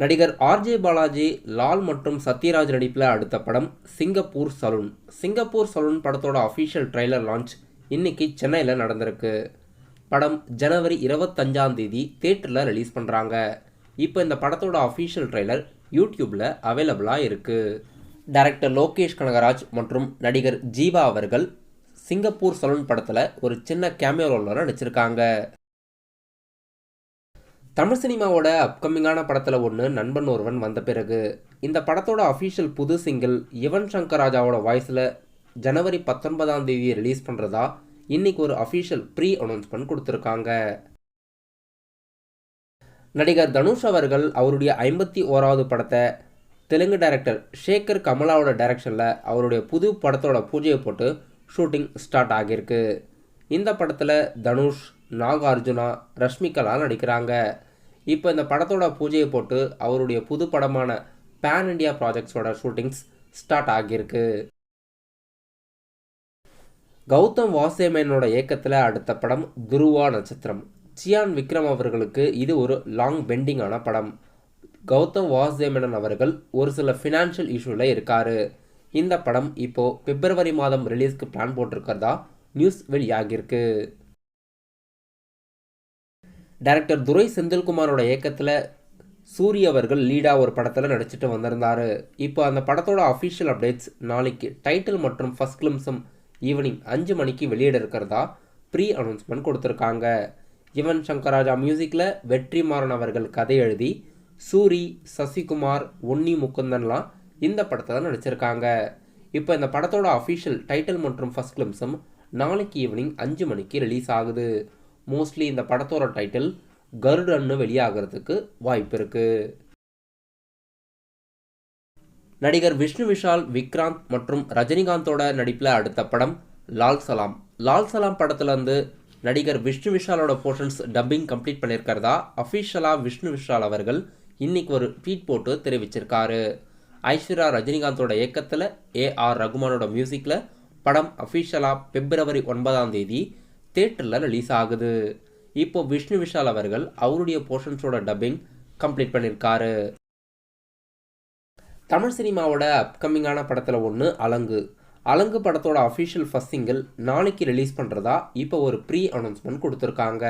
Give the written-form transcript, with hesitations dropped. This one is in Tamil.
நடிகர் ஆர்ஜே பாலாஜி, லால் மற்றும் சத்யராஜ் நடிப்பில் அடுத்த படம் சிங்கப்பூர் சலூன். சிங்கப்பூர் சலூன் படத்தோட அஃபிஷியல் ட்ரெய்லர் லான்ச் இன்னைக்கு சென்னையில் நடந்திருக்கு. படம் ஜனவரி 25 தியேட்டரில் ரிலீஸ் பண்ணுறாங்க. இப்போ இந்த படத்தோட அஃபிஷியல் ட்ரெய்லர் யூடியூப்பில் அவைலபிளாக இருக்குது. டைரக்டர் லோகேஷ் கனகராஜ் மற்றும் நடிகர் ஜீவா அவர்கள் சிங்கப்பூர் சலூன் படத்தில் ஒரு சின்ன கேமியோ ரோலில் நடிச்சிருக்காங்க. தமிழ் சினிமாவோட அப்கமிங்கான படத்தில் ஒன்று நண்பன் ஒருவன் வந்த பிறகு இந்த படத்தோட அஃபிஷியல் புது சிங்கிள் யுவன் சங்கர் ராஜாவோட வாய்ஸில் ஜனவரி 19 ரிலீஸ் பண்ணுறதா இன்னைக்கு ஒரு அஃபிஷியல் ப்ரீ அனௌன்ஸ்மெண்ட் கொடுத்துருக்காங்க. நடிகர் தனுஷ் அவர்கள் அவருடைய 51வது படத்தை தெலுங்கு டைரக்டர் ஷேகர் கமலாவோட டைரக்ஷனில் அவருடைய புது படத்தோட பூஜையை போட்டு ஷூட்டிங் ஸ்டார்ட் ஆகியிருக்கு. இந்த படத்தில் தனுஷ், நாகார்ஜுனா, ரஷ்மிகலா நடிக்கிறாங்க. இப்போ இந்த படத்தோட பூஜையை போட்டு அவருடைய புது படமான பேன் இண்டியா ப்ராஜெக்ட்ஸோட ஷூட்டிங்ஸ் ஸ்டார்ட் ஆகியிருக்கு. கௌதம் வாசுதேவனோட இயக்கத்தில் அடுத்த படம் துருவா நட்சத்திரம். சியான் விக்ரம் அவர்களுக்கு இது ஒரு லாங் பெண்டிங்கான படம். கௌதம் வாசுதேவன் அவர்கள் ஒரு சில ஃபினான்ஷியல் இஷ்யூவில் இருக்காரு. இந்த படம் இப்போது பிப்ரவரி மாதம் ரிலீஸ்க்கு பிளான் போட்டிருக்கிறதா நியூஸ் வெளியாகியிருக்கு. டைரக்டர் துரை செந்தில்குமாரோட இயக்கத்தில் சூரிய அவர்கள் லீடாக ஒரு படத்தில் நடிச்சிட்டு வந்திருந்தார். இப்போ அந்த படத்தோட அஃபிஷியல் அப்டேட்ஸ் நாளைக்கு டைட்டில் மற்றும் ஃபர்ஸ்ட் கிளிம்ஸும் ஈவினிங் 5 மணிக்கு வெளியிட இருக்கிறதா ப்ரீ அனௌன்ஸ்மெண்ட் கொடுத்துருக்காங்க. யுவன் சங்கர் ராஜா மியூசிக்கில் வெற்றிமாறன் அவர்கள் கதை எழுதி சூரி, சசிகுமார், ஒன்னி முகுந்தன்லாம் இந்த படத்தில் நடிச்சிருக்காங்க. இப்போ இந்த படத்தோட அஃபிஷியல் டைட்டில் மற்றும் ஃபர்ஸ்ட் கிளிம்ஸும் நாளைக்கு ஈவினிங் 5 மணிக்கு ரிலீஸ் ஆகுது. மோஸ்ட்லி இந்த படத்தோட டைட்டில் கருடன்னு வெளியாகிறதுக்கு வாய்ப்பு இருக்கு. நடிகர் விஷ்ணு விஷால், விக்ராந்த் மற்றும் ரஜினிகாந்தோட நடிப்பில் அடுத்த படம் லால் சலாம். லால் சலாம் படத்துலேருந்து நடிகர் விஷ்ணு விஷாலோட போர்ஷன்ஸ் டப்பிங் கம்ப்ளீட் பண்ணியிருக்கிறதா அஃபிஷியலாக விஷ்ணு விஷால் அவர்கள் இன்னைக்கு ஒரு ட்வீட் போட்டு தெரிவிச்சிருக்காரு. ஐஸ்வர்யா ரஜினிகாந்தோட இயக்கத்தில் ஏஆர் ரகுமானோட மியூசிக்கில் படம் அஃபிஷியலாக பிப்ரவரி 9 தியேட்டரில் ரிலீஸ் ஆகுது. இப்போ விஷ்ணு விஷால் அவர்கள் அவருடைய போர்ஷன்ஸோட டப்பிங் கம்ப்ளீட் பண்ணியிருக்காரு. தமிழ் சினிமாவோட அப்கமிங்கான படத்தில் ஒன்று அலங்கு. அலங்கு படத்தோட அஃபிஷியல் ஃபர்ஸ்ட் சிங்கிள் நாளைக்கு ரிலீஸ் பண்ணுறதா இப்போ ஒரு ப்ரீ அனௌன்ஸ்மெண்ட் கொடுத்துருக்காங்க.